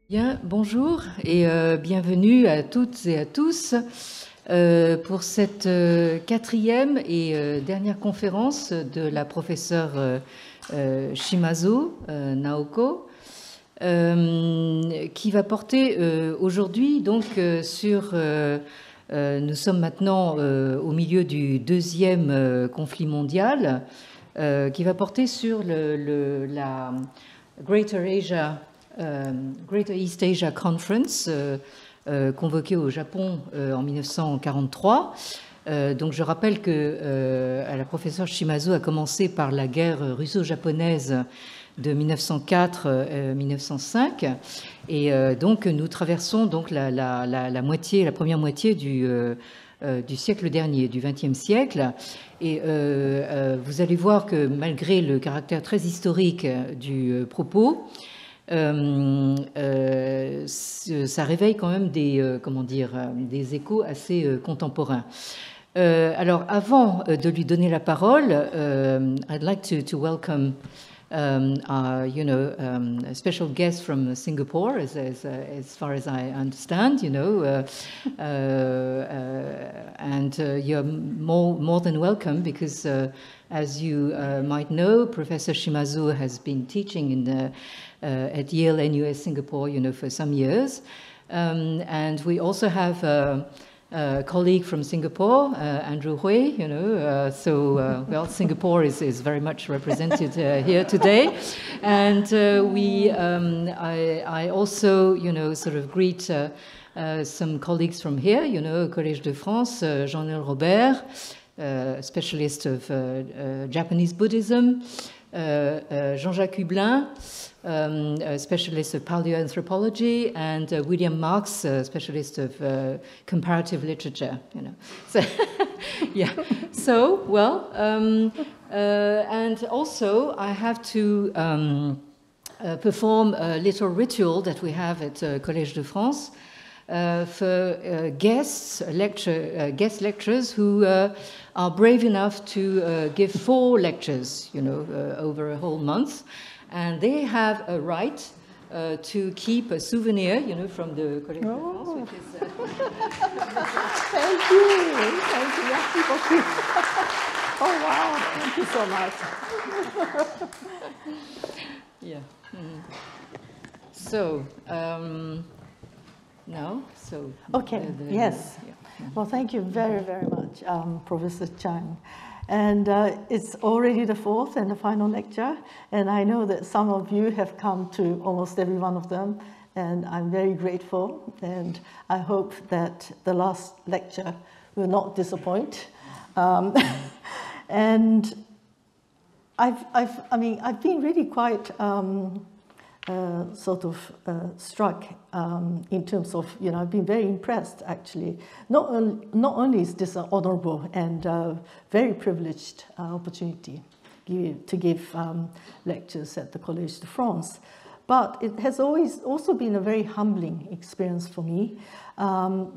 Bien, bonjour et bienvenue à toutes et à tous pour cette quatrième et dernière conférence de la professeure Shimazu, Naoko, qui va porter aujourd'hui donc sur... nous sommes maintenant au milieu du deuxième conflit mondial, qui va porter sur la Greater East Asia Conference, convoquée au Japon en 1943. Donc je rappelle que la professeure Shimazu a commencé par la guerre russo-japonaise de 1904-1905, et donc nous traversons donc la première moitié du siècle dernier, du XXe siècle. Et vous allez voir que malgré le caractère très historique du propos, ça réveille quand même des, des échos assez contemporains. Alors, avant de lui donner la parole, I'd like to welcome a special guest from Singapore, as far as I understand, and you're more than welcome because, as you might know, Professor Shimazu has been teaching in at Yale NUS Singapore, for some years, and we also have a colleague from Singapore, Andrew Hui, well, Singapore is very much represented here today. And I also, sort of greet some colleagues from here, Collège de France, Jean-Noël Robert, specialist of Japanese Buddhism, Jean-Jacques Hublin, a specialist of paleoanthropology, and William Marks, a specialist of comparative literature. So, yeah. So, well, and also I have to perform a little ritual that we have at Collège de France for guest lecturers who are brave enough to give 4 lectures, over a whole month. And they have a right to keep a souvenir, from the Collège de France, which is... Thank you. Thank you. Merci beaucoup. Oh, wow. Thank you so much. Yeah. So, now, so... Okay, yes. Yeah. Well, thank you very, very much, Professor Cheng. And it's already the 4th and the final lecture, and I know that some of you have come to almost every one of them, and I'm very grateful, and I hope that the last lecture will not disappoint. And I've been really quite struck in terms of, I've been very impressed, actually. Not only is this an honorable and very privileged opportunity to give lectures at the Collège de France, but it has always also been a very humbling experience for me,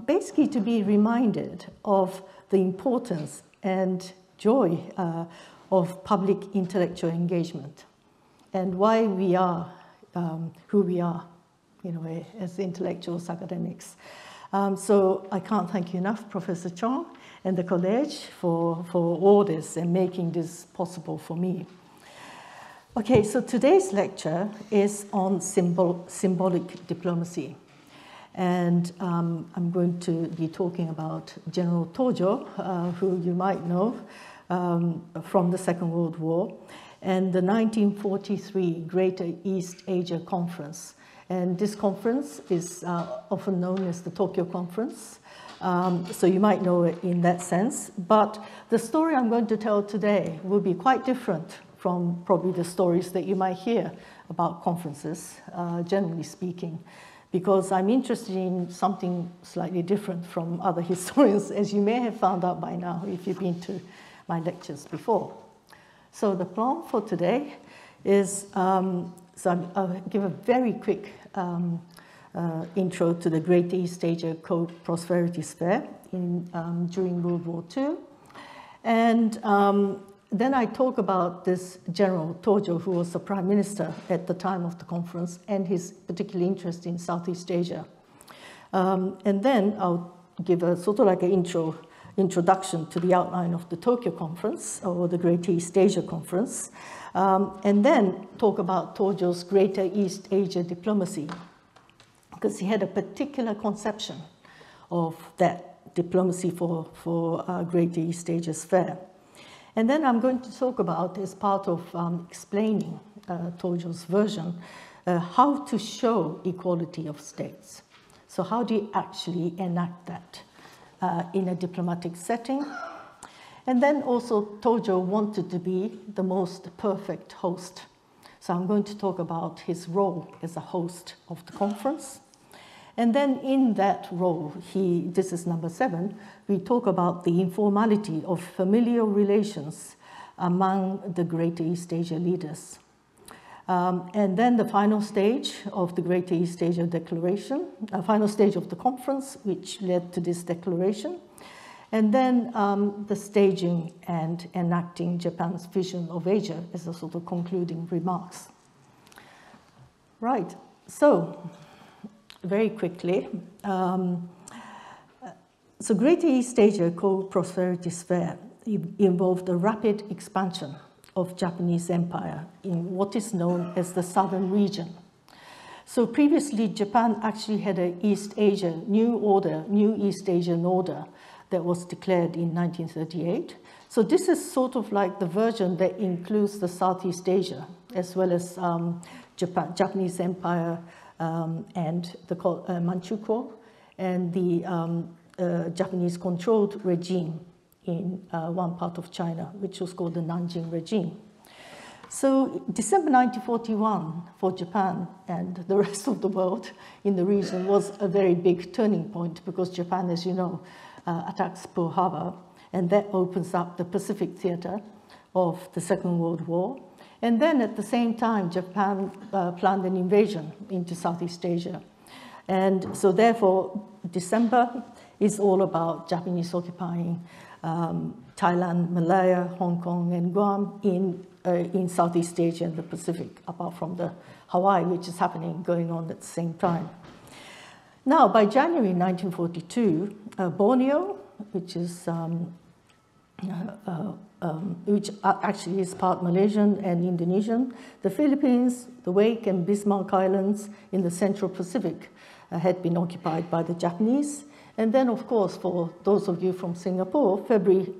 basically to be reminded of the importance and joy of public intellectual engagement and why we are who we are, in a way, as intellectuals, academics. So I can't thank you enough, Professor Cheng and the College for all this and making this possible for me. Okay, so today's lecture is on symbolic diplomacy. And I'm going to be talking about General Tōjō, who you might know from the Second World War, and the 1943 Greater East Asia Conference. And this conference is often known as the Tokyo Conference, so you might know it in that sense. But the story I'm going to tell today will be quite different from probably the stories that you might hear about conferences, generally speaking, because I'm interested in something slightly different from other historians, as you may have found out by now if you've been to my lectures before. So the plan for today is, so I'll give a very quick intro to the Great East Asia Co-Prosperity Sphere during World War II. And then I talk about this General Tōjō, who was the prime minister at the time of the conference, and his particular interest in Southeast Asia. And then I'll give a sort of like an introduction to the outline of the Tokyo Conference, or the Greater East Asia Conference, and then talk about Tōjō's Greater East Asia diplomacy, because he had a particular conception of that diplomacy for Greater East Asia sphere. And then I'm going to talk about, as part of explaining Tōjō's version, how to show equality of states. So how do you actually enact that in a diplomatic setting? And then also Tōjō wanted to be the most perfect host. So I'm going to talk about his role as a host of the conference. And then in that role, this is number 7, we talk about the informality of familial relations among the Greater East Asia leaders. And then the final stage of the Greater East Asia Declaration, final stage of the conference, which led to this declaration. And then the staging and enacting Japan's vision of Asia as a sort of concluding remarks. Right, so very quickly, so Greater East Asia co-prosperity sphere involved a rapid expansion of Japanese empire in what is known as the southern region. So previously, Japan actually had a East Asia, new East Asian order that was declared in 1938. So this is sort of like the version that includes the Southeast Asia, as well as Japanese empire and the Manchukuo, and the Japanese-controlled regime in one part of China, which was called the Nanjing Regime. So December 1941 for Japan and the rest of the world in the region was a very big turning point, because Japan, as you know, attacks Pearl Harbor, and that opens up the Pacific theater of the Second World War. And then at the same time, Japan planned an invasion into Southeast Asia. And so therefore, December is all about Japanese occupying Thailand, Malaya, Hong Kong, and Guam in Southeast Asia and the Pacific, apart from the Hawaii, which is going on at the same time. Now, by January 1942, Borneo, which is which actually is part Malaysian and Indonesian, the Philippines, the Wake and Bismarck Islands in the Central Pacific had been occupied by the Japanese. And then, of course, for those of you from Singapore, February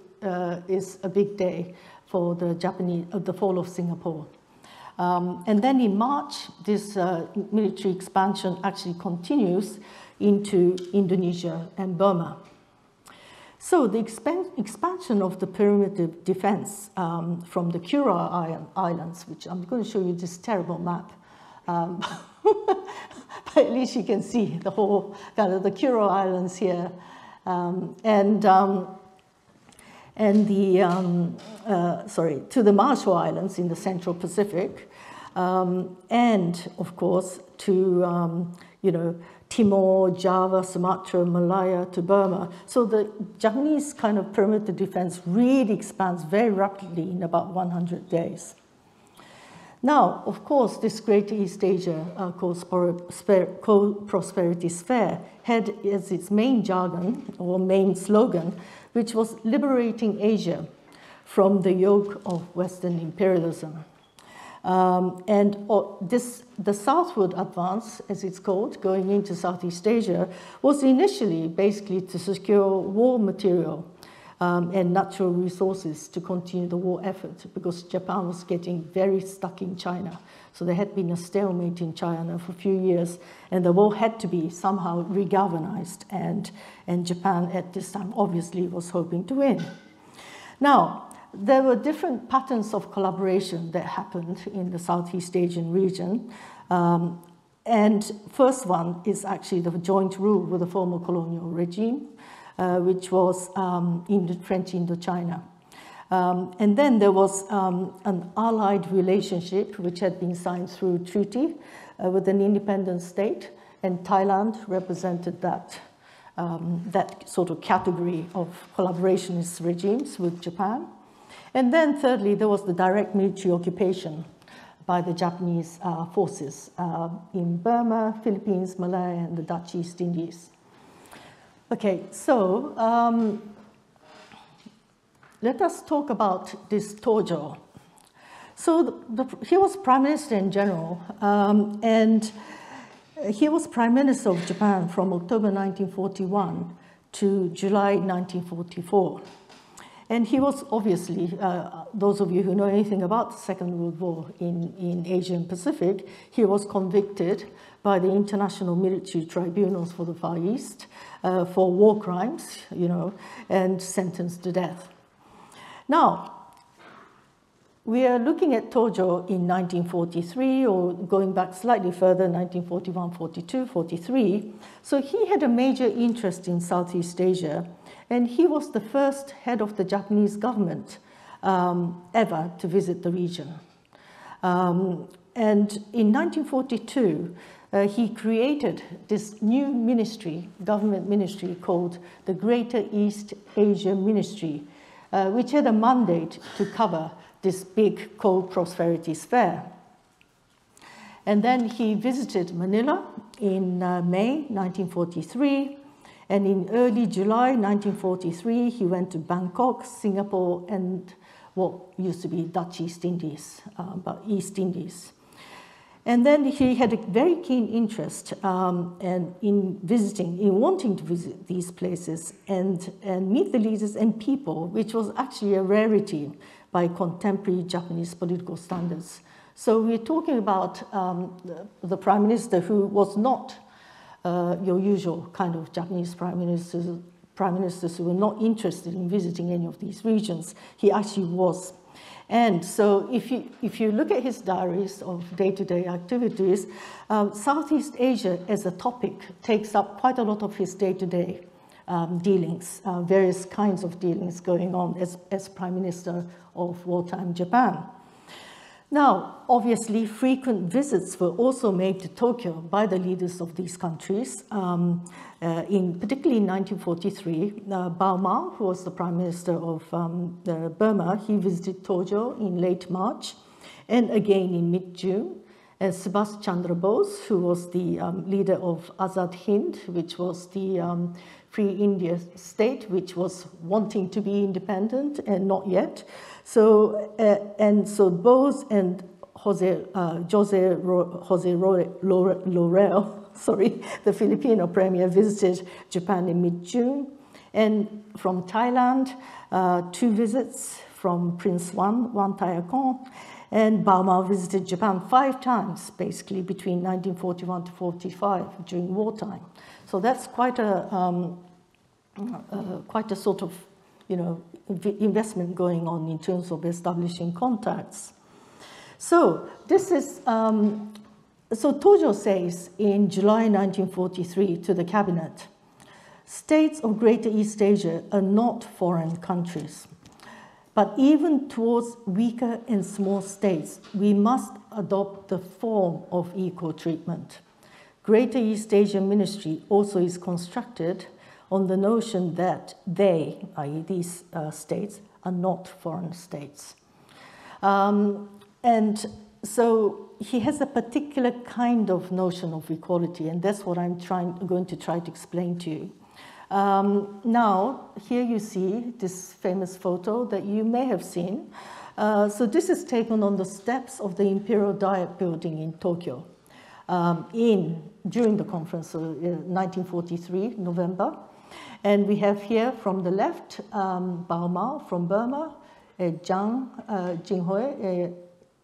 is a big day for the fall of Singapore. And then in March, this military expansion actually continues into Indonesia and Burma. So the expansion of the perimeter defense from the Kuril Islands, which I'm going to show you this terrible map, but at least you can see the whole kind of the Kuril Islands here, to the Marshall Islands in the Central Pacific, and of course to Timor, Java, Sumatra, Malaya to Burma. So the Japanese kind of perimeter defense really expands very rapidly in about 100 days. Now, of course, this Greater East Asia co-prosperity sphere had as its main jargon or main slogan, which was liberating Asia from the yoke of Western imperialism. The southward advance, as it's called, going into Southeast Asia, was initially basically to secure war material and natural resources to continue the war effort, because Japan was getting very stuck in China. So there had been a stalemate in China for a few years, and the war had to be somehow regalvanized, and Japan at this time obviously was hoping to win. Now, there were different patterns of collaboration that happened in the Southeast Asian region. And first one is actually the joint rule with the former colonial regime, which was in the French Indochina. And then there was an allied relationship which had been signed through treaty with an independent state, and Thailand represented that sort of category of collaborationist regimes with Japan. And then thirdly, there was the direct military occupation by the Japanese forces in Burma, Philippines, Malaya, and the Dutch East Indies. Okay, so let us talk about this Tōjō. So he was Prime Minister in general, and he was Prime Minister of Japan from October 1941 to July 1944. And he was obviously, those of you who know anything about the Second World War in Asia and Pacific, he was convicted by the International Military Tribunals for the Far East for war crimes, you know, and sentenced to death. Now, we are looking at Tōjō in 1943, or going back slightly further, 1941, 42, 43. So he had a major interest in Southeast Asia, and he was the first head of the Japanese government ever to visit the region. And in 1942, he created this new ministry, government ministry, called the Greater East Asia Ministry, which had a mandate to cover this big coal prosperity sphere. And then he visited Manila in May 1943, and in early July 1943, he went to Bangkok, Singapore, and what used to be Dutch East Indies, but East Indies. And then he had a very keen interest in wanting to visit these places and meet the leaders and people, which was actually a rarity by contemporary Japanese political standards. So we're talking about the Prime Minister who was not your usual kind of Japanese prime ministers who were not interested in visiting any of these regions. He actually was. And so if you look at his diaries of day-to-day activities, Southeast Asia as a topic takes up quite a lot of his day-to-day dealings, various kinds of dealings going on as Prime Minister of wartime Japan. Now, obviously, frequent visits were also made to Tokyo by the leaders of these countries. Particularly in 1943, Bauma, who was the Prime Minister of Burma, he visited Tōjō in late March, and again in mid-June. And Subhas Chandra Bose, who was the leader of Azad Hind, which was the Free India state, which was wanting to be independent and not yet. So Bose and Jose Laurel, sorry, the Filipino premier, visited Japan in mid-June. And from Thailand, 2 visits from Prince Wan Tayakon. And Bauma visited Japan 5 times, basically, between 1941 to 45 during wartime. So that's quite a sort of, you know, investment going on in terms of establishing contacts. So this is, so Tōjō says in July 1943 to the cabinet, states of Greater East Asia are not foreign countries. But even towards weaker and small states, we must adopt the form of equal treatment. Greater East Asia Ministry also is constructed on the notion that they, i.e. these states, are not foreign states. And so he has a particular kind of notion of equality, and that's what I'm going to try to explain to you. Now, here you see this famous photo that you may have seen. So this is taken on the steps of the Imperial Diet Building in Tokyo during the conference of 1943, November. And we have here from the left, Bauma from Burma, Jiang Jinghui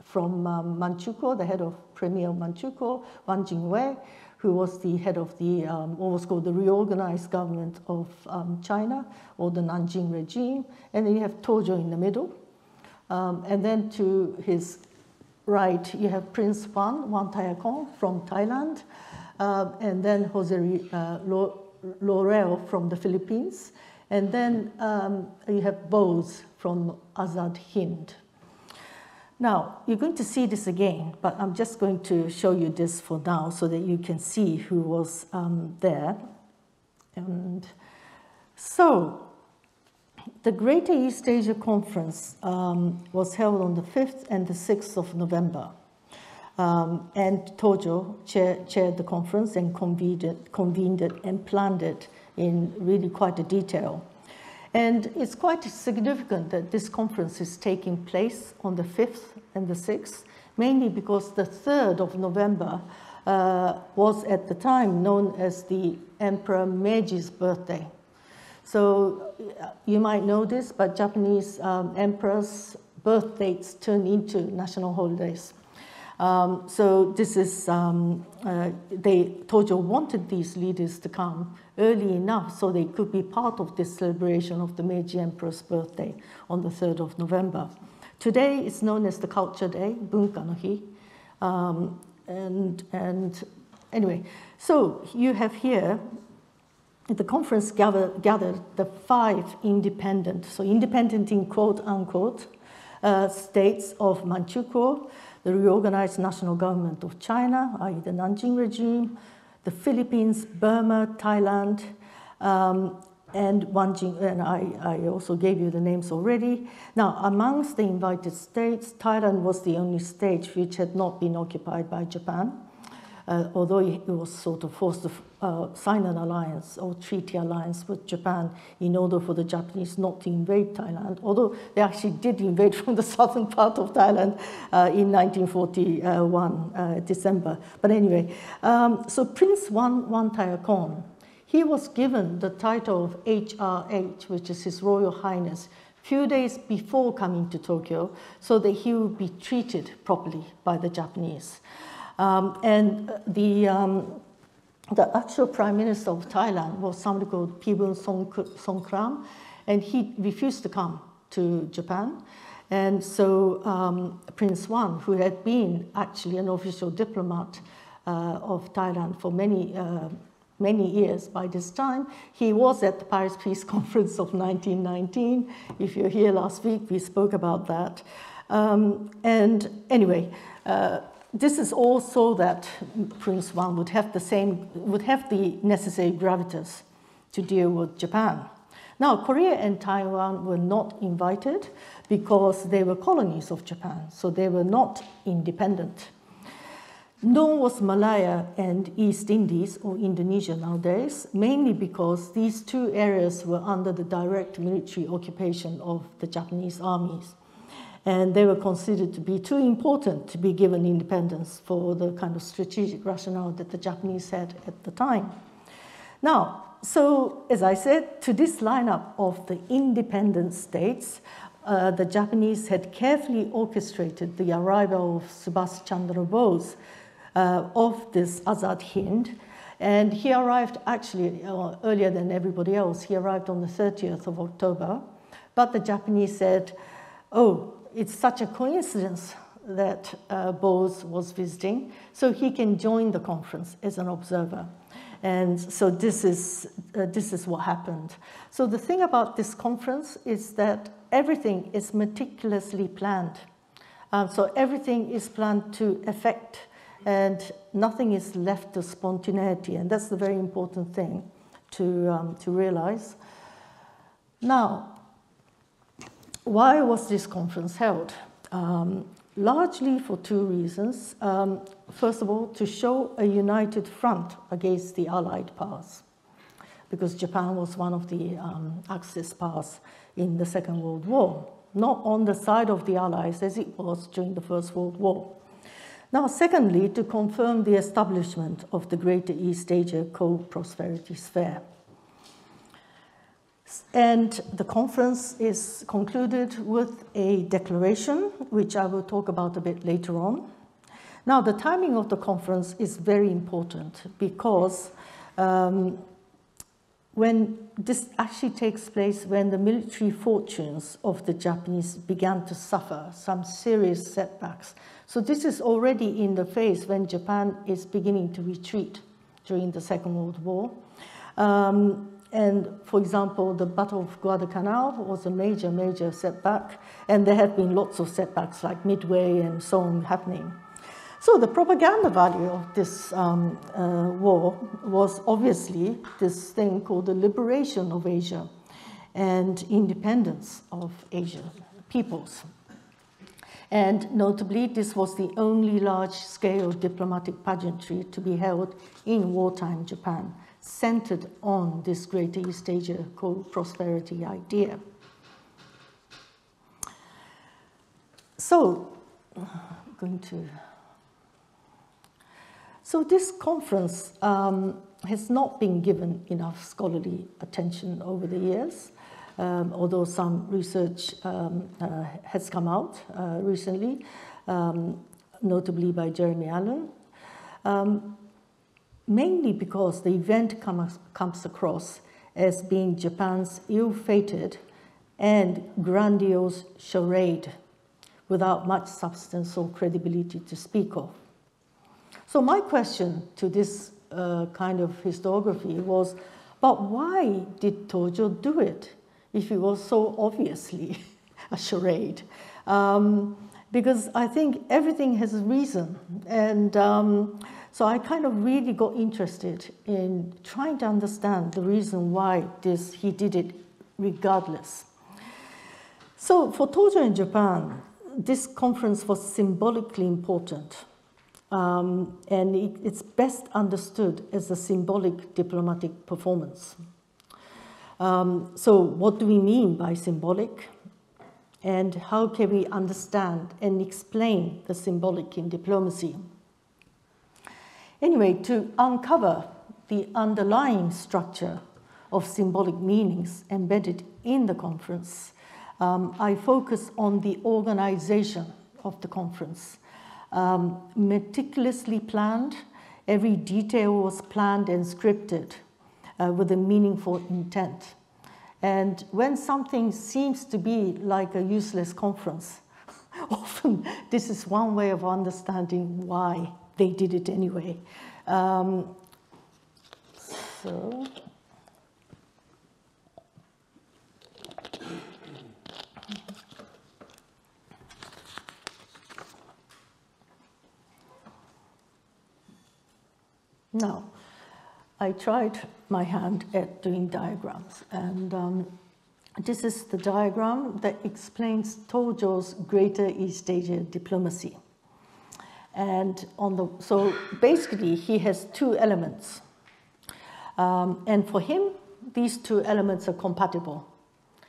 from Manchukuo, the head of Premier of Manchukuo, Wang Jingwei, who was the head of the, what was called the Reorganized government of China, or the Nanjing Regime. And then you have Tōjō in the middle. And then to his right, you have Prince Wan Tayakon from Thailand, and then Jose Laurel from the Philippines. And then you have Bose from Azad Hind. Now, you're going to see this again, but I'm just going to show you this for now so that you can see who was there. And so, the Greater East Asia Conference was held on the 5th and the 6th of November. And Tōjō chaired the conference and convened it and planned it in really quite a detail. And it's quite significant that this conference is taking place on the 5th and the 6th, mainly because the 3rd of November was at the time known as the Emperor Meiji's birthday. So you might know this, but Japanese emperors' birth dates turn into national holidays. So this is, Tōjō wanted these leaders to come early enough so they could be part of this celebration of the Meiji Emperor's birthday on the 3rd of November. Today it's known as the Culture Day, Bunka no Hi. And anyway, so you have here, the conference gathered the 5 independent, so independent in quote unquote, states of Manchukuo, the reorganized national government of China, i.e. the Nanjing Regime, the Philippines, Burma, Thailand, and I also gave you the names already. Now, amongst the invited states, Thailand was the only state which had not been occupied by Japan, although it was sort of forced to sign an alliance or treaty alliance with Japan in order for the Japanese not to invade Thailand, although they actually did invade from the southern part of Thailand in 1941, December. But anyway, so Prince Wantayakon, he was given the title of HRH, which is His Royal Highness, few days before coming to Tokyo, so that he would be treated properly by the Japanese. And the actual Prime Minister of Thailand was somebody called Pibun Songkram, and he refused to come to Japan. And so Prince Wan, who had been actually an official diplomat of Thailand for many years by this time, he was at the Paris Peace Conference of 1919. If you're here last week, we spoke about that. And anyway, this is also that Prince Wan would have the necessary gravitas to deal with Japan. Now, Korea and Taiwan were not invited because they were colonies of Japan, so they were not independent. Nor was Malaya and East Indies, or Indonesia nowadays, mainly because these two areas were under the direct military occupation of the Japanese armies. And they were considered to be too important to be given independence for the kind of strategic rationale that the Japanese had at the time. Now, so as I said, to this lineup of the independent states, the Japanese had carefully orchestrated the arrival of Subhas Chandra Bose of this Azad Hind. And he arrived actually earlier than everybody else. He arrived on the 30th of October. But the Japanese said, oh, it's such a coincidence that Bose was visiting, so he can join the conference as an observer. And so this is what happened. So the thing about this conference is that everything is meticulously planned. So everything is planned to effect, and nothing is left to spontaneity. And that's the very important thing to realize. Now, why was this conference held? Largely for two reasons. First of all, to show a united front against the Allied powers, because Japan was one of the Axis powers in the Second World War, not on the side of the Allies as it was during the First World War. Now, secondly, to confirm the establishment of the Greater East Asia Co-Prosperity Sphere. And the conference is concluded with a declaration, which I will talk about a bit later on. Now, the timing of the conference is very important because when this actually takes place when the military fortunes of the Japanese began to suffer some serious setbacks. So this is already in the phase when Japan is beginning to retreat during the Second World War. And for example, the Battle of Guadalcanal was a major setback, and there have been lots of setbacks like Midway and so on happening. So the propaganda value of this war was obviously this thing called the liberation of Asia. and independence of Asian peoples. And notably, this was the only large-scale diplomatic pageantry to be held in wartime Japan, centered on this Greater East Asia co-prosperity idea. So, this conference has not been given enough scholarly attention over the years, although some research has come out recently, notably by Jeremy Allen, mainly because the event comes across as being Japan's ill-fated and grandiose charade without much substance or credibility to speak of. So my question to this kind of historiography was, but why did Tōjō do it if it was so obviously a charade? Because I think everything has a reason. And so I kind of really got interested in trying to understand the reason why he did it regardless. So for Tōjō in Japan, this conference was symbolically important. And it's best understood as a symbolic diplomatic performance. So what do we mean by symbolic? And how can we understand and explain the symbolic in diplomacy? Anyway, to uncover the underlying structure of symbolic meanings embedded in the conference, I focus on the organization of the conference. Meticulously planned, every detail was planned and scripted with a meaningful intent. And when something seems to be like a useless conference, often this is one way of understanding why they did it anyway. Now, I tried my hand at doing diagrams, and this is the diagram that explains Tōjō's Greater East Asia diplomacy. And so basically, he has two elements. And for him, these two elements are compatible.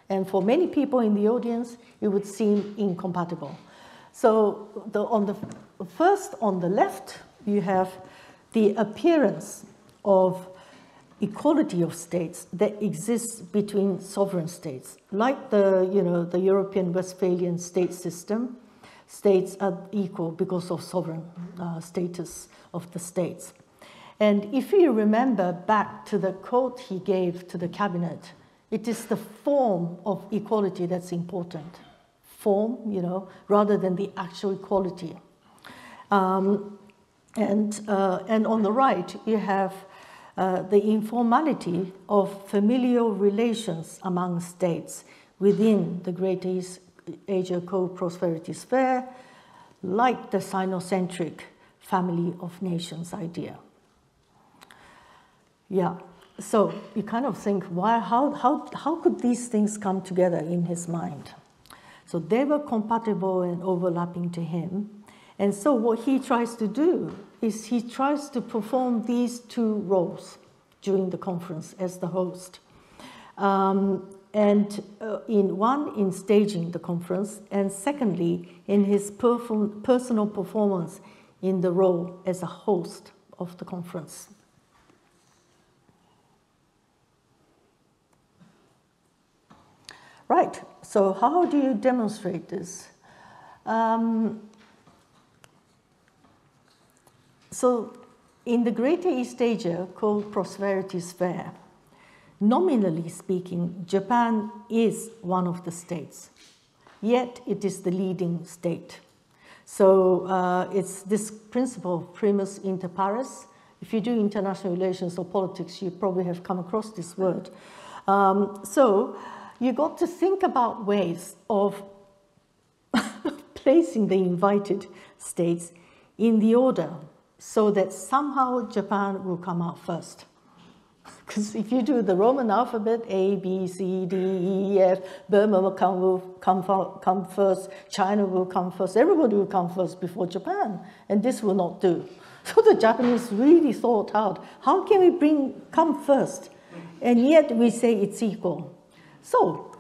And for many people in the audience, it would seem incompatible. So first on the left, you have the appearance of equality of states that exists between sovereign states. Like the European Westphalian state system, states are equal because of sovereign status of the states. And if you remember back to the quote he gave to the cabinet, it is the form of equality that's important. Form, rather than the actual equality. And on the right, you have the informality of familial relations among states within the Greater East Asia co-prosperity sphere, like the Sino-centric family of nations idea. Yeah, so you kind of think, how could these things come together in his mind? So they were compatible and overlapping to him. And so what he tries to do is he tries to perform these two roles during the conference as the host. In staging the conference, and secondly, in his personal performance in the role as a host of the conference. Right, so how do you demonstrate this? So in the Greater East Asia co-prosperity sphere, nominally speaking, Japan is one of the states, yet it is the leading state. So it's this principle of primus inter pares. If you do international relations or politics, you probably have come across this word. So you got to think about ways of placing the invited states in the order so that somehow Japan will come out first. Because if you do the Roman alphabet, A, B, C, D, E, F, Burma will come first, China will come first, everybody will come first before Japan, and this will not do. So the Japanese really thought out, how can we come first? And yet we say it's equal. So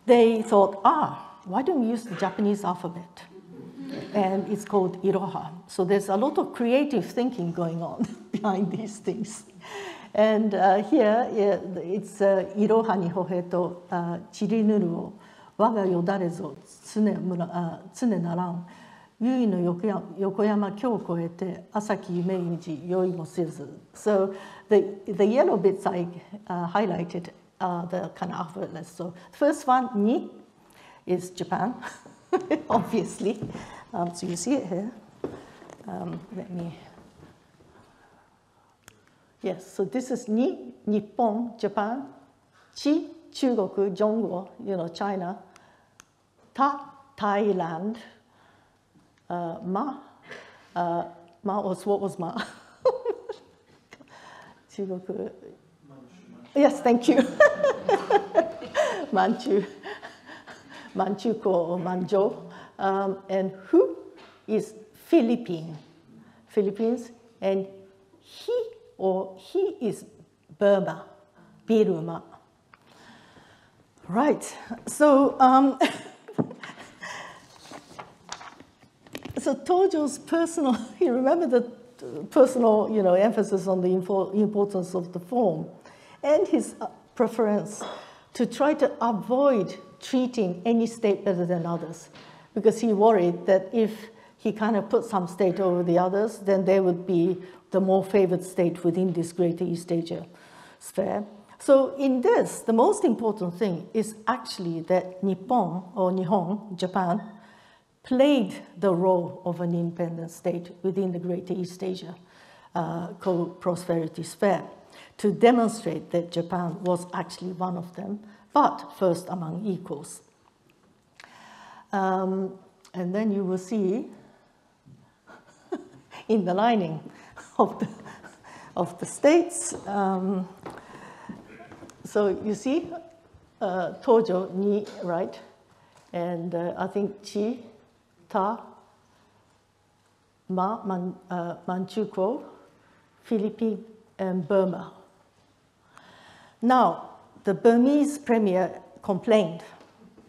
they thought, why don't we use the Japanese alphabet? And it's called Iroha. So there's a lot of creative thinking going on behind these things. And here, it's Iroha ni hoheto chirinuru o waga yodare zo tsune naran yui no yokoyama kyo koete asaki yume miji yoi mo sezu. So the yellow bits I highlighted are the kind of alphabet. So the first one, ni, is Japan, obviously. So you see it here. Let me. Yes, so this is ni, Nippon, Japan. Chi, Chugoku, Zhongguo, China. Ta, Thailand. Ma, what was ma? Chugoku. Yes, thank you. Manchukuo or Manzhou. And who is Philippines, and he is Burma, Biruma. Right, so so Tōjō's personal, you remember the personal, emphasis on the importance of the form, and his preference to try to avoid treating any state better than others, because he worried that if he kind of put some state over the others, then they would be the more favored state within this Greater East Asia sphere. So in this, the most important thing is actually that Nippon, or Nihon, Japan, played the role of an independent state within the Greater East Asia co-prosperity sphere to demonstrate that Japan was actually one of them, but first among equals. And then you will see in the lining of the states. So you see Tōjō, ni, right? And I think chi, ta, ma, Manchukuo, Philippines, and Burma. Now, the Burmese premier complained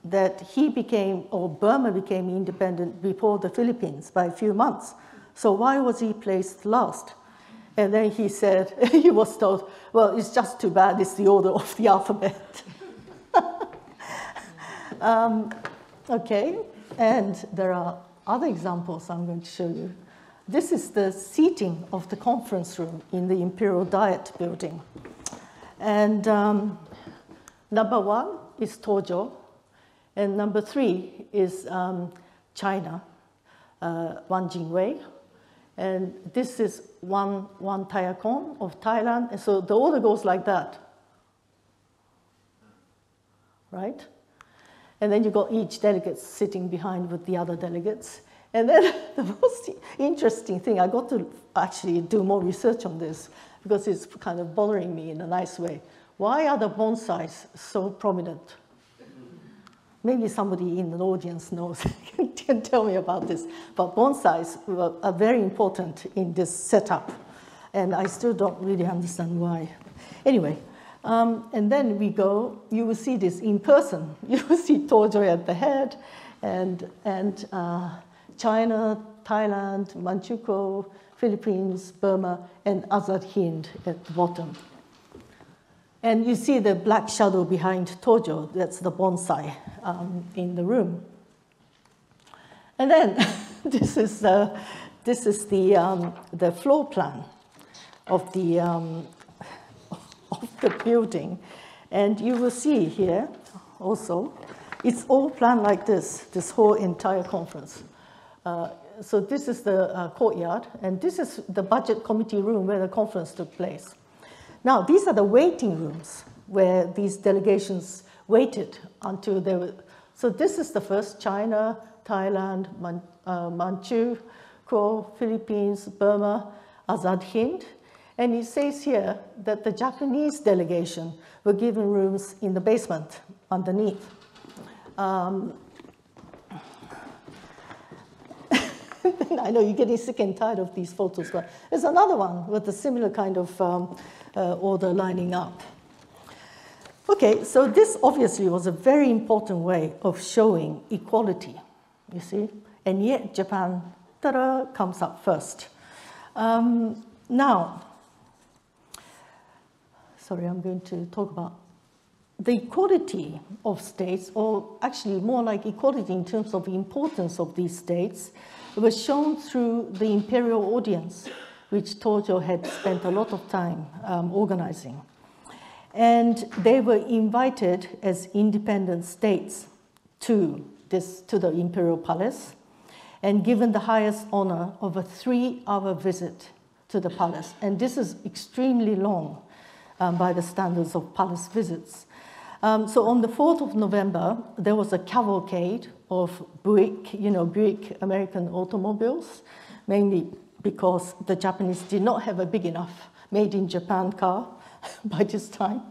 that he became, or Burma became independent before the Philippines by a few months. So why was he placed last? And then he said, he was told, well, it's just too bad, it's the order of the alphabet. Okay, and there are other examples I'm going to show you. This is the seating of the conference room in the Imperial Diet building. And number 1 is Tōjō, and number 3 is China, Wan Jingwei. And this is one Tayakon of Thailand. And so the order goes like that, right? And then you've got each delegate sitting behind with the other delegates. And then the most interesting thing, I got to actually do more research on this because it's kind of bothering me in a nice way. Why are the bonsais so prominent? Maybe somebody in the audience knows, can tell me about this. But bonsais are very important in this setup. And I still don't really understand why. Anyway, and then we go, you will see this in person. You will see Tōjō at the head, and China, Thailand, Manchukuo, Philippines, Burma, and Azad Hind at the bottom. And you see the black shadow behind Tōjō, that's the bonsai in the room. And then this is the floor plan of the building. And you will see here also, it's all planned like this whole entire conference. So this is the courtyard, and this is the budget committee room where the conference took place. Now, these are the waiting rooms where these delegations waited until they were. So this is the first: China, Thailand, Manchukuo, Philippines, Burma, Azad Hind. And it says here that the Japanese delegation were given rooms in the basement underneath. I know you're getting sick and tired of these photos, but there's another one with a similar kind of order lining up. Okay, so this obviously was a very important way of showing equality, you see, and yet Japan, ta-da, comes up first. Now, sorry, I'm going to talk about the equality of states, or actually more like equality in terms of the importance of these states, was shown through the imperial audience, which Tōjō had spent a lot of time organizing. And they were invited as independent states to the imperial palace and given the highest honor of a 3-hour visit to the palace. And this is extremely long by the standards of palace visits. So on the 4th of November, there was a cavalcade of Buick American automobiles, mainly because the Japanese did not have a big enough made-in-Japan car by this time.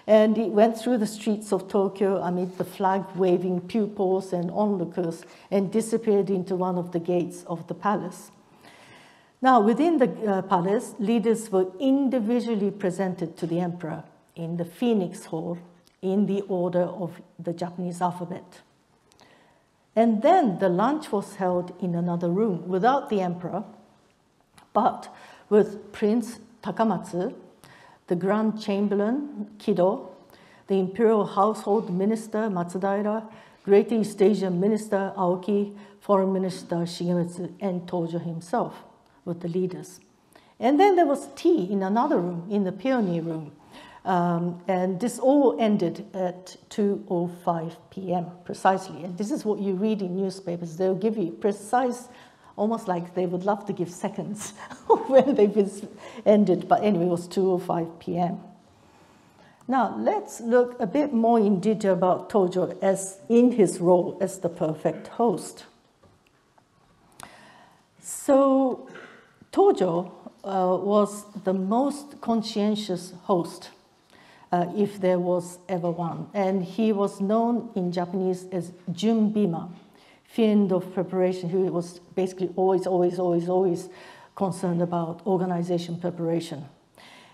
And it went through the streets of Tokyo amid the flag-waving pupils and onlookers and disappeared into one of the gates of the palace. Now, within the palace, leaders were individually presented to the emperor in the Phoenix Hall in the order of the Japanese alphabet. And then the lunch was held in another room without the emperor, but with Prince Takamatsu, the Grand Chamberlain Kido, the Imperial Household Minister Matsudaira, Great East Asia Minister Aoki, Foreign Minister Shigemitsu, and Tōjō himself with the leaders. And then there was tea in another room, in the Peony Room. And this all ended at 2:05 p.m. precisely. And this is what you read in newspapers. They'll give you precise, almost like they would love to give seconds when they've ended. But anyway, it was 2:05 p.m. Now, let's look a bit more in detail about Tōjō as in his role as the perfect host. So, Tōjō was the most conscientious host, if there was ever one. And he was known in Japanese as Junbima, fiend of preparation, who was basically always concerned about organization preparation.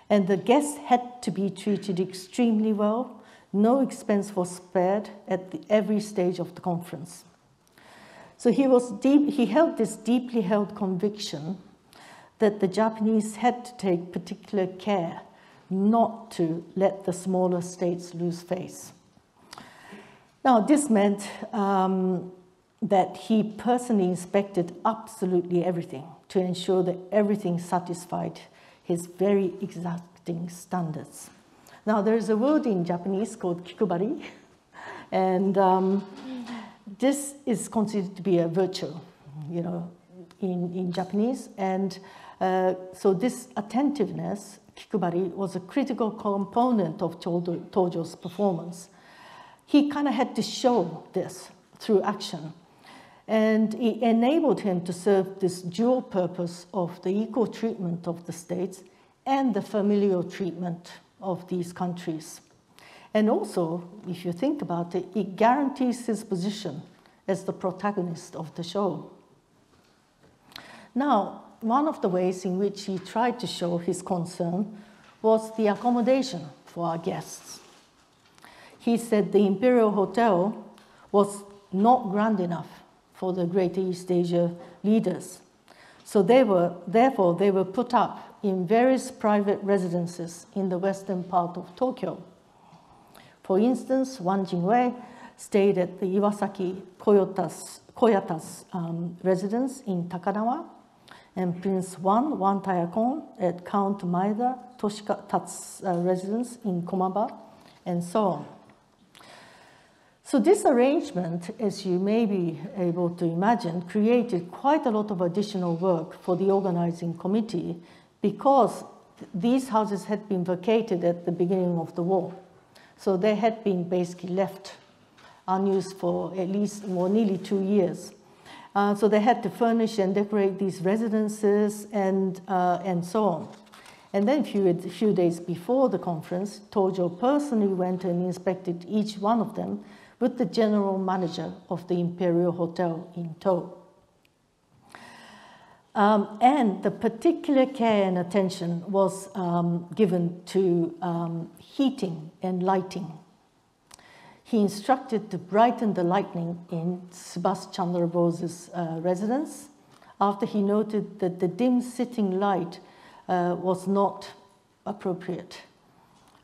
And the guests had to be treated extremely well. No expense was spared at every stage of the conference. So he held this deeply held conviction that the Japanese had to take particular care not to let the smaller states lose face. Now, this meant that he personally inspected absolutely everything to ensure that everything satisfied his very exacting standards. Now, there's a word in Japanese called kikubari, and this is considered to be a virtue, in Japanese. And so this attentiveness, kikubari, was a critical component of Tōjō's performance. He kind of had to show this through action. And it enabled him to serve this dual purpose of the equal treatment of the states and the familial treatment of these countries. And also, if you think about it, it guarantees his position as the protagonist of the show. Now, one of the ways in which he tried to show his concern was the accommodation for our guests. He said the Imperial Hotel was not grand enough for the Greater East Asia leaders. So therefore, they were put up in various private residences in the western part of Tokyo. For instance, Wan Jingwei stayed at the Iwasaki Koyata's residence in Takanawa, and Prince Wan Tayakon at Count Maeda Toshika's residence in Komaba, and so on. So this arrangement, as you may be able to imagine, created quite a lot of additional work for the organizing committee because these houses had been vacated at the beginning of the war. So they had been basically left unused for at least nearly 2 years. So they had to furnish and decorate these residences and so on. And then a few days before the conference, Tōjō personally went and inspected each one of them with the general manager of the Imperial Hotel in To. And the particular care and attention was given to heating and lighting. He instructed to brighten the lighting in Subhas Chandra Bose's residence after he noted that the dim sitting light was not appropriate.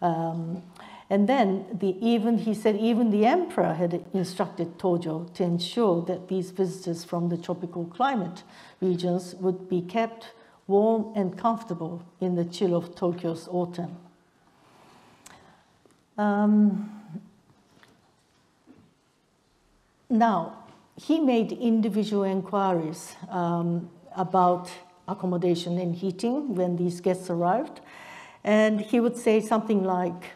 And then he said even the emperor had instructed Tōjō to ensure that these visitors from the tropical climate regions would be kept warm and comfortable in the chill of Tokyo's autumn. Now, he made individual enquiries about accommodation and heating when these guests arrived. And he would say something like,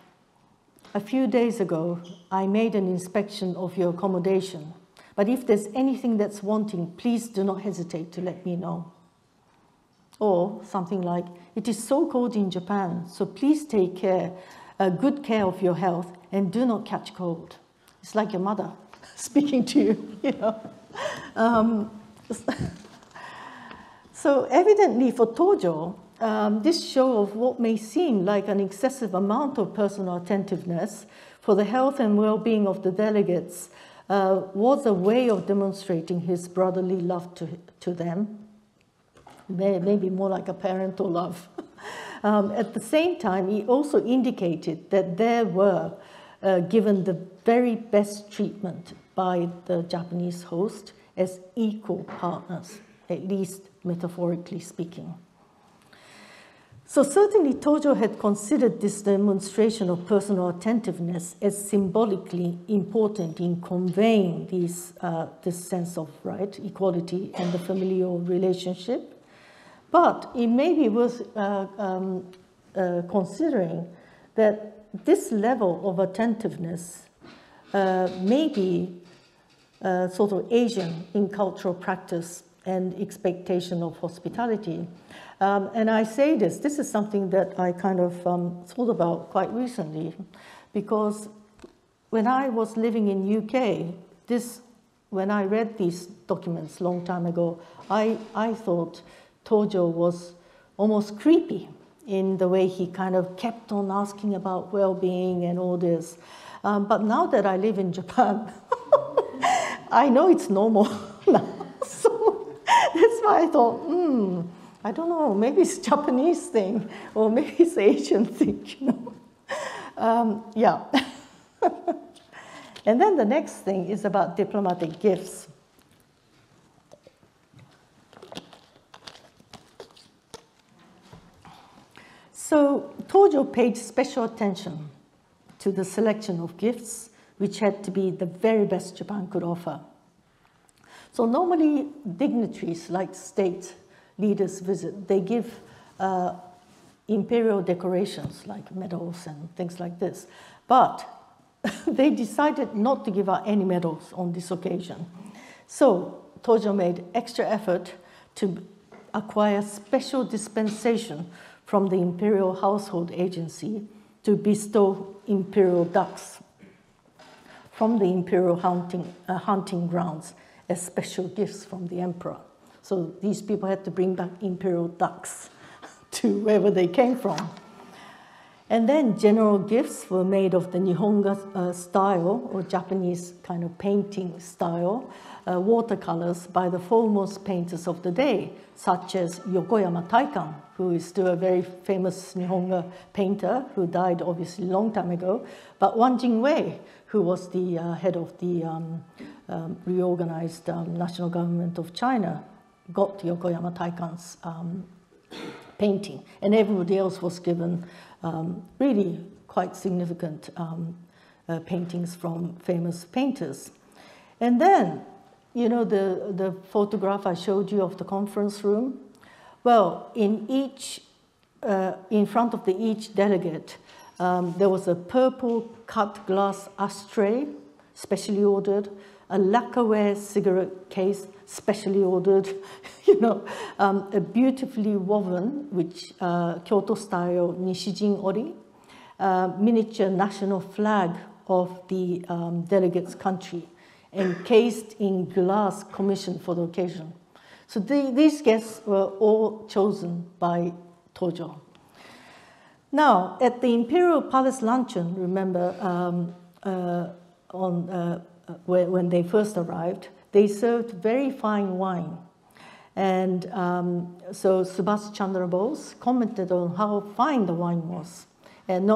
"A few days ago, I made an inspection of your accommodation, but if there's anything that's wanting, please do not hesitate to let me know." Or something like, "It is so cold in Japan, so please take good care of your health and do not catch cold." It's like your mother speaking to you, you know. So evidently for Tōjō, this show of what may seem like an excessive amount of personal attentiveness for the health and well-being of the delegates was a way of demonstrating his brotherly love to them, maybe more like a parental love. At the same time, he also indicated that they were given the very best treatment by the Japanese host as equal partners, at least metaphorically speaking. So certainly Tōjō had considered this demonstration of personal attentiveness as symbolically important in conveying this sense of right, equality, and the familial relationship. But it may be worth considering that this level of attentiveness may be sort of Asian in cultural practice and expectation of hospitality. And I say this is something that I kind of thought about quite recently, because when I was living in UK, when I read these documents a long time ago, I thought Tōjō was almost creepy in the way he kind of kept on asking about well-being and all this. But now that I live in Japan, I know it's normal now. So that's why I thought, I don't know, maybe it's a Japanese thing, or maybe it's an Asian thing, you know. Yeah. And then the next thing is about diplomatic gifts. So Tōjō paid special attention to the selection of gifts, which had to be the very best Japan could offer. So normally dignitaries like state leaders visit, they give imperial decorations like medals and things like this. But they decided not to give out any medals on this occasion. So Tōjō made extra effort to acquire special dispensation from the Imperial Household Agency to bestow imperial ducks from the imperial hunting grounds as special gifts from the emperor. So these people had to bring back imperial ducks to wherever they came from. And then general gifts were made of the Nihonga style, or Japanese kind of painting style, watercolors by the foremost painters of the day, such as Yokoyama Taikan, who is still a very famous Nihonga painter who died obviously a long time ago, but Wang Jingwei, who was the head of the reorganized national government of China, got Yokoyama Taikan's painting, and everybody else was given really quite significant paintings from famous painters. And then, you know, the photograph I showed you of the conference room, well, in front of each delegate, there was a purple cut glass ashtray, specially ordered, a lacquerware cigarette case, specially ordered, a beautifully woven, which Kyoto style Nishijin ori, miniature national flag of the delegate's country, encased in glass commissioned for the occasion. So these guests were all chosen by Tōjō. Now, at the Imperial Palace luncheon, remember, when they first arrived, they served very fine wine. And so Subhas Chandra Bose commented on how fine the wine was. And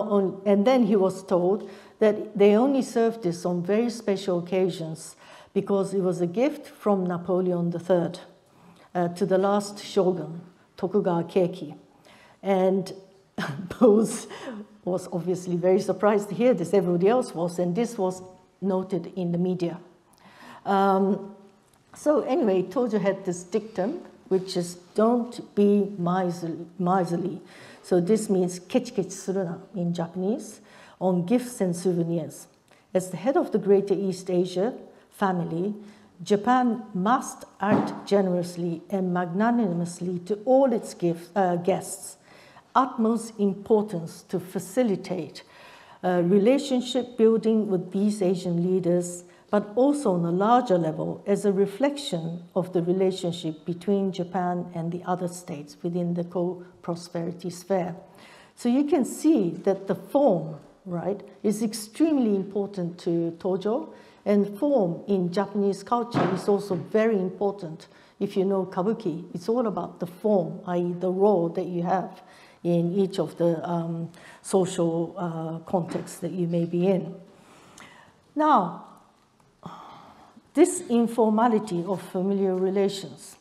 then he was told that they only served this on very special occasions because it was a gift from Napoleon III to the last shogun, Tokugawa Keiki. And Bose was obviously very surprised to hear this. Everybody else was, and this was noted in the media. So anyway, Tōjō had this dictum, which is don't be miserly. So this means kechi-kechi suruna in Japanese, on gifts and souvenirs. As the head of the Greater East Asia family, Japan must act generously and magnanimously to all its guests. Utmost importance to facilitate relationship building with these Asian leaders, but also on a larger level as a reflection of the relationship between Japan and the other states within the co-prosperity sphere. So you can see that the form, right, is extremely important to Tōjō, and form in Japanese culture is also very important. If you know kabuki, it's all about the form, i.e. the role that you have in each of the social contexts that you may be in. Now, this informality of familiar relations.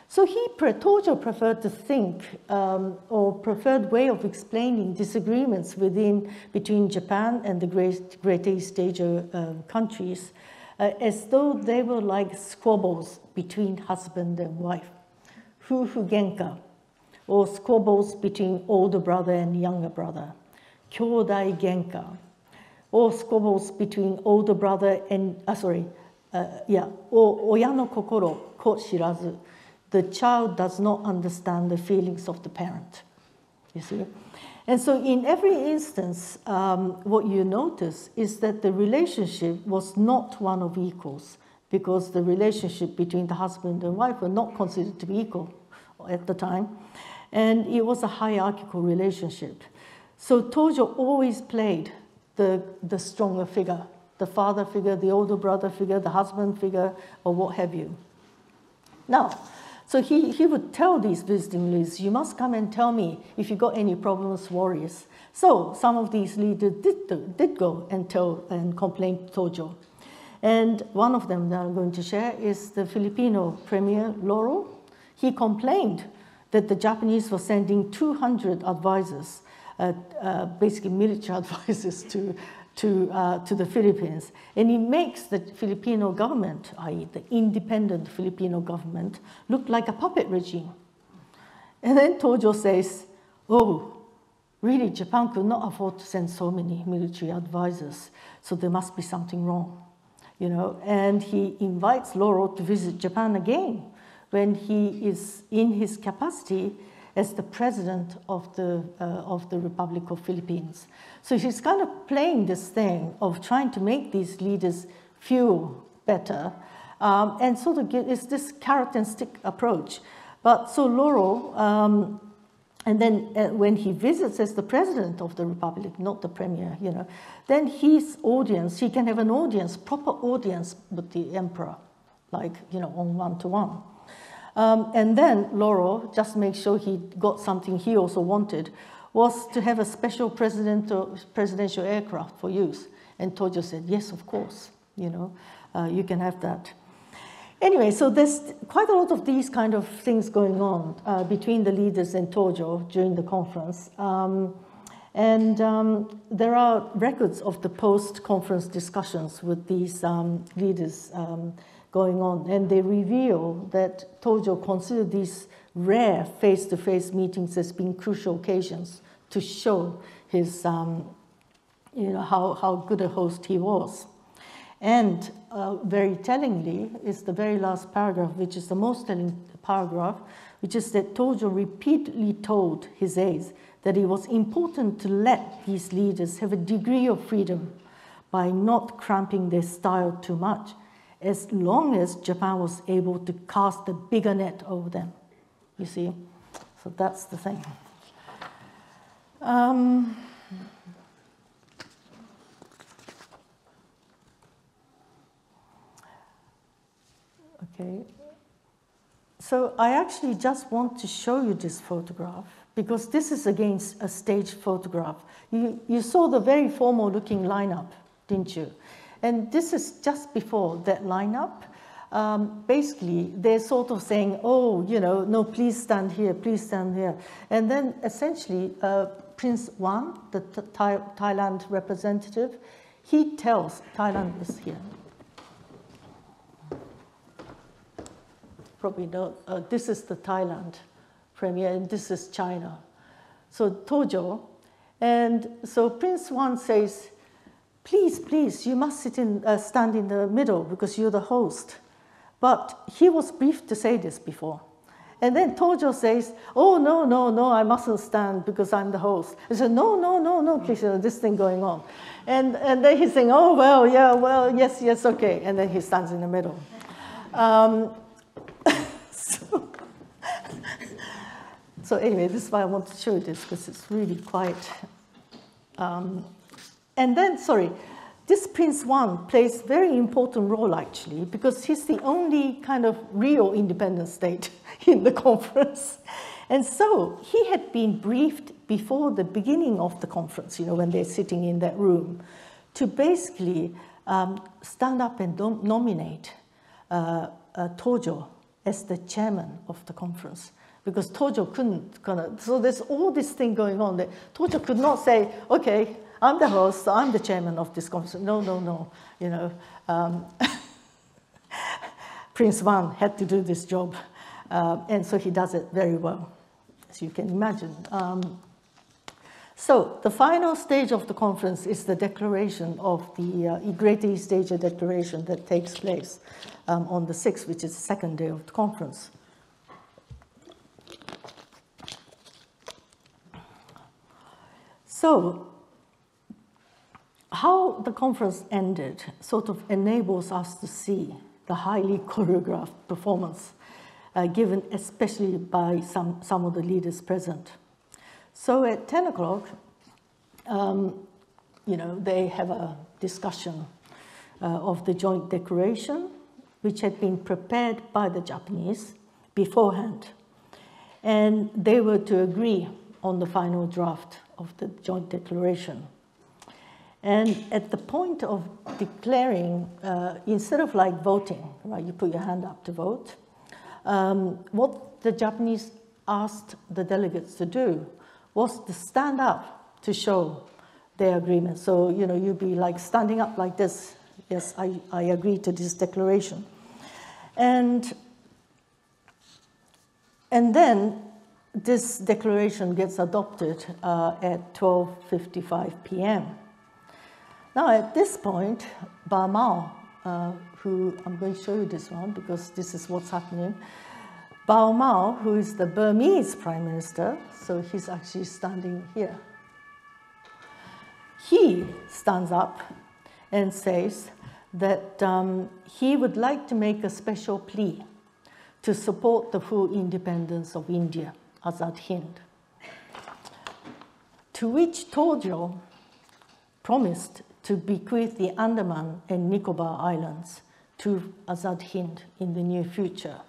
So Tōjō preferred to think, or preferred way of explaining disagreements between Japan and the Great East Asia countries as though they were like squabbles between husband and wife, fufu genka, or squabbles between older brother and younger brother, kyōdai genka, or squabbles between older brother and, or oya no kokoro ko shirazu. The child does not understand the feelings of the parent, you see. And so in every instance, what you notice is that the relationship was not one of equals, because the relationship between the husband and wife were not considered to be equal at the time. And it was a hierarchical relationship. So Tōjō always played the stronger figure, the father figure, the older brother figure, the husband figure, or what have you. Now, so he would tell these visiting leaders, you must come and tell me if you got any problems, worries. So some of these leaders did go and tell and complain to Tōjō. And one of them that I'm going to share is the Filipino Premier Loro. He complained that the Japanese were sending 200 advisors, basically military advisors to the Philippines. And he makes the Filipino government, i.e. the independent Filipino government, look like a puppet regime. And then Tōjō says, oh, really, Japan could not afford to send so many military advisors, so there must be something wrong. And he invites Loro to visit Japan again when he is in his capacity as the president of the Republic of Philippines. So he's kind of playing this thing of trying to make these leaders feel better, and sort of it's this carrot and stick approach. But so Loro, and then when he visits as the president of the Republic, not the premier, then his audience, he can have an audience, proper audience with the emperor, like, on one-to-one. And then Loro, just to make sure he got something he also wanted, was to have a special presidential aircraft for use. And Tōjō said, yes, of course, you can have that. Anyway, so there's quite a lot of these kind of things going on between the leaders and Tōjō during the conference. There are records of the post-conference discussions with these leaders going on, and they reveal that Tōjō considered these rare face-to-face meetings as being crucial occasions to show his, how good a host he was. And very tellingly is the very last paragraph, which is the most telling paragraph, which is that Tōjō repeatedly told his aides that it was important to let these leaders have a degree of freedom by not cramping their style too much, as long as Japan was able to cast a bigger net over them. You see? So that's the thing. Okay. So I actually just want to show you this photograph because this is again a staged photograph. You saw the very formal looking lineup, didn't you? And this is just before that lineup. Basically, they're sort of saying, oh, you know, no, please stand here, please stand here. And then essentially, Prince Wan, the Thailand representative, he tells, Thailand is here. Probably know, this is the Thailand premier, and this is China. So Tōjō, and so Prince Wan says, please, please, you must stand in the middle because you're the host. But he was briefed to say this before. And then Tōjō says, oh, no, no, no, I mustn't stand because I'm the host. He said, no, no, no, no, please, this thing going on. And then he's saying, oh, well, yeah, well, yes, yes, okay. And then he stands in the middle. So anyway, this is why I want to show you this, because it's really quite... and then, sorry, this Prince Wan plays a very important role, actually, because he's the only kind of real independent state in the conference. And so he had been briefed before the beginning of the conference, you know, when they're sitting in that room, to basically stand up and nominate Tōjō as the chairman of the conference. Because Tōjō couldn't, so there's all this thing going on that Tōjō could not say, okay, I'm the host, I'm the chairman of this conference. No, no, no, you know. Prince Wan had to do this job, and so he does it very well, as you can imagine. So the final stage of the conference is the declaration of the Great East Asia Declaration that takes place on the 6th, which is the second day of the conference. So how the conference ended sort of enables us to see the highly choreographed performance given especially by some of the leaders present. So at 10 o'clock, you know, they have a discussion of the joint declaration, which had been prepared by the Japanese beforehand. And they were to agree on the final draft of the joint declaration. And at the point of declaring, instead of like voting, right, you put your hand up to vote, what the Japanese asked the delegates to do was to stand up to show their agreement. So, you know, you'd be like standing up like this. Yes, I agree to this declaration. And then this declaration gets adopted at 12:55 p.m. Now, at this point, Ba Maw, who I'm going to show you this one because this is what's happening. Ba Maw, who is the Burmese prime minister, so he's actually standing here. He stands up and says that he would like to make a special plea to support the full independence of India, Azad Hind. To which Tōjō promised to bequeath the Andaman and Nicobar Islands to Azad Hind in the near future.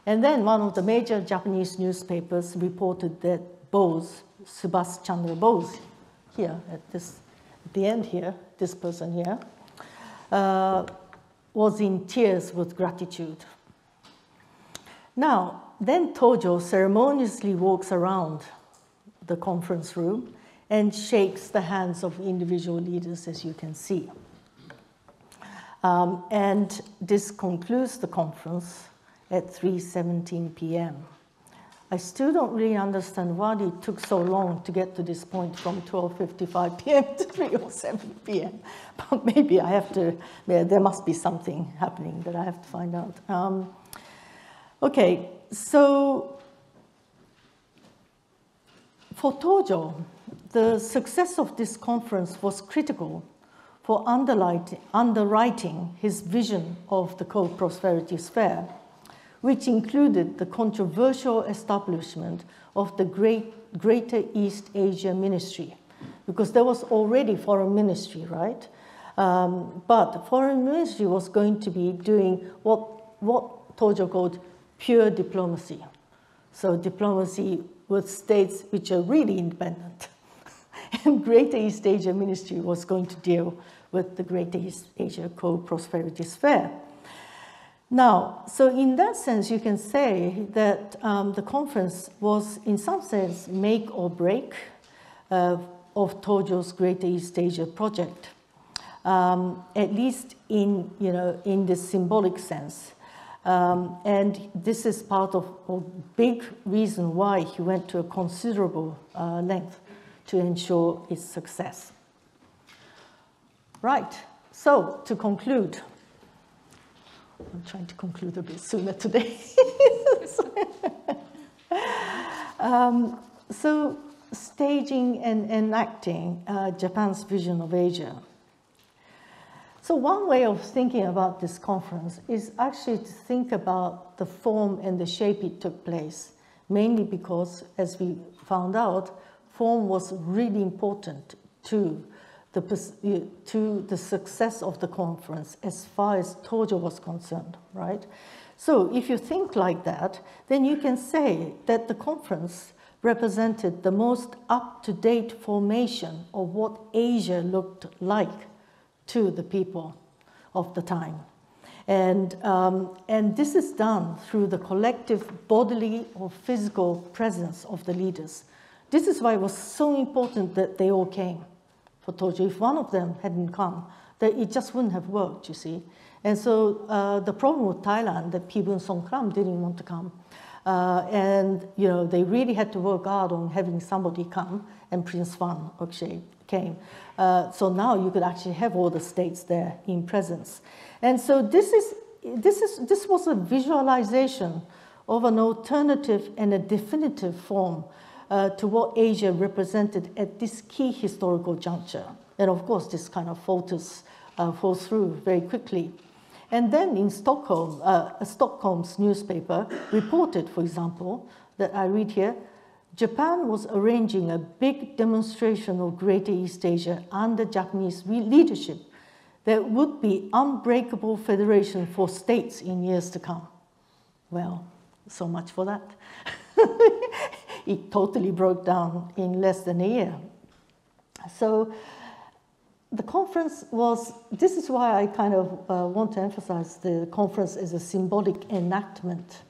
And then one of the major Japanese newspapers reported that Bose, Subhas Chandra Bose, here at the end here, this person here, was in tears with gratitude. Now, then Tōjō ceremoniously walks around the conference room and shakes the hands of individual leaders, as you can see. And this concludes the conference at 3:17 p.m. I still don't really understand why it took so long to get to this point from 12:55 p.m. to 3:07 p.m. But maybe I have to, there must be something happening that I have to find out. Okay, so for Tōjō, the success of this conference was critical for underwriting his vision of the co-prosperity sphere, which included the controversial establishment of the Greater East Asia Ministry, because there was already foreign ministry, right? But foreign ministry was going to be doing what Tōjō called pure diplomacy. So diplomacy with states which are really independent. And Greater East Asia Ministry was going to deal with the Greater East Asia co-prosperity sphere. Now, so in that sense, you can say that the conference was, in some sense, make or break of Tōjō's Greater East Asia project, at least in the symbolic sense. And this is part of a big reason why he went to a considerable length to ensure its success. Right, so to conclude, I'm trying to conclude a bit sooner today. So staging and enacting Japan's vision of Asia. So one way of thinking about this conference is actually to think about the form and the shape it took place, mainly because, as we found out, form was really important to the success of the conference as far as Tōjō was concerned, right? So if you think like that, then you can say that the conference represented the most up-to-date formation of what Asia looked like to the people of the time. And this is done through the collective bodily or physical presence of the leaders. This is why it was so important that they all came for Tōjō. If one of them hadn't come, then it just wouldn't have worked, you see. And so the problem with Thailand, that Pibun Songkram didn't want to come. And they really had to work hard on having somebody come, and Prince Van Okshay came. So now you could actually have all the states there in presence. And so this was a visualization of an alternative and a definitive form to what Asia represented at this key historical juncture. And of course, this kind of falls through very quickly. And then in Stockholm, Stockholm's newspaper reported, for example, that I read here, Japan was arranging a big demonstration of Greater East Asia under Japanese leadership that would be unbreakable federation for states in years to come. Well, so much for that. It totally broke down in less than a year. So the conference was, this is why I kind of want to emphasize the conference as a symbolic enactment.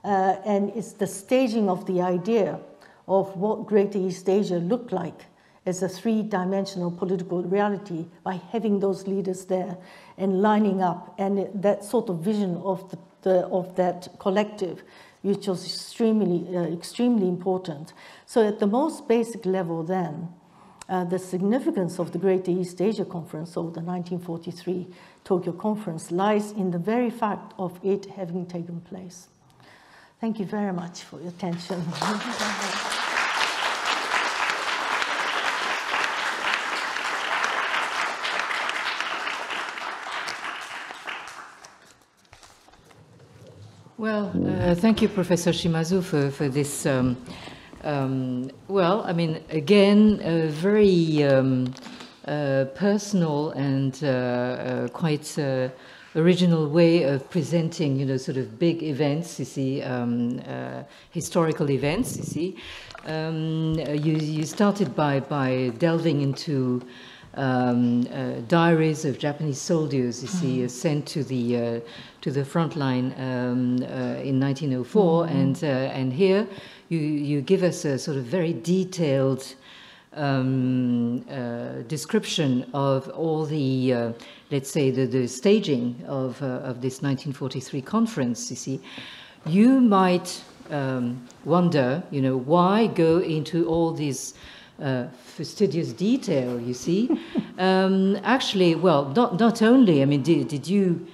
And it's the staging of the idea of what Greater East Asia looked like as a three-dimensional political reality by having those leaders there and lining up, and that sort of vision of that collective, which was extremely important. So at the most basic level then, the significance of the Greater East Asia Conference, or the 1943 Tokyo Conference, lies in the very fact of it having taken place. Thank you very much for your attention. Well, thank you, Professor Shimazu, for this. Well, I mean, again, a very personal and quite original way of presenting, sort of big events, you see, historical events, you see. You started by delving into diaries of Japanese soldiers, you see, sent to the front line in 1904, and here you give us a sort of very detailed description of all the, let's say, the staging of this 1943 conference. You see, you might wonder, why go into all these fastidious detail, you see. Actually, well, not only, I mean, did you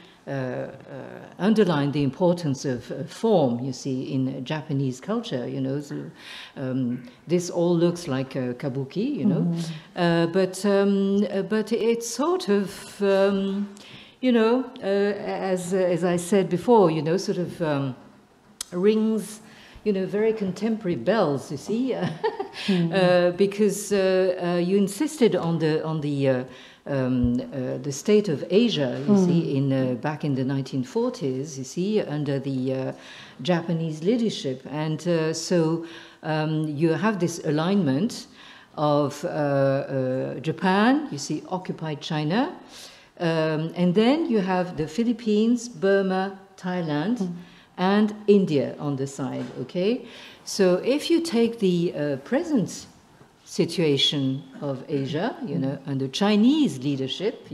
underline the importance of form, you see, in Japanese culture, so, this all looks like kabuki, but it's sort of, as I said before, sort of rings, very contemporary bells, you see, because you insisted on the state of Asia, you see, back in the 1940s, you see, under the Japanese leadership, and so you have this alignment of Japan, you see, occupied China, and then you have the Philippines, Burma, Thailand, and India on the side, okay? So if you take the present situation of Asia, under Chinese leadership,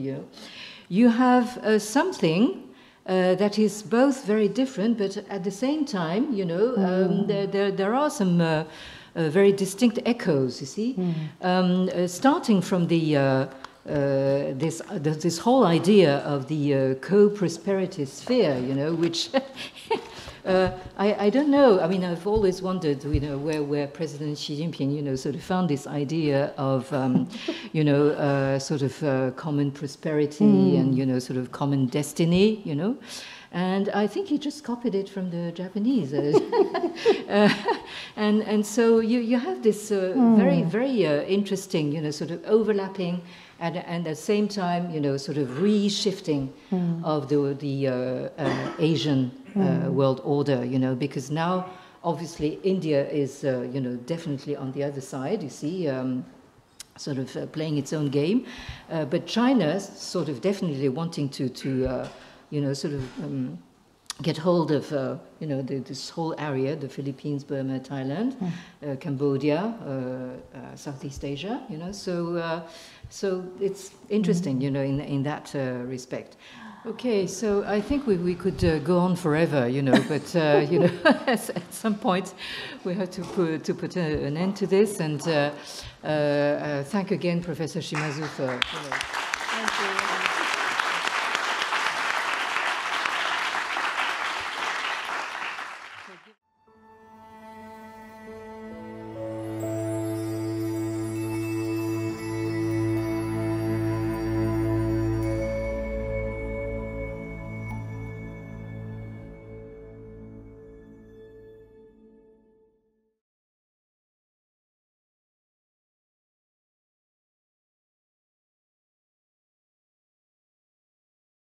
you have something that is both very different, but at the same time, there are some very distinct echoes, you see, starting from the this whole idea of the co-prosperity sphere, which I don't know. I mean, I've always wondered, where President Xi Jinping, sort of found this idea of, sort of common prosperity and, sort of common destiny, And I think he just copied it from the Japanese. And so you have this very, very interesting, sort of overlapping and at the same time, sort of reshifting of the Asian world order, because now, obviously, India is, definitely on the other side, you see, sort of playing its own game. But China sort of definitely wanting to sort of get hold of, this whole area, the Philippines, Burma, Thailand, Cambodia, Southeast Asia, so it's interesting, in that respect. Okay, so I think we could go on forever, but, at some point we have to put an end to this, and thank again Professor Shimazu for Thank you.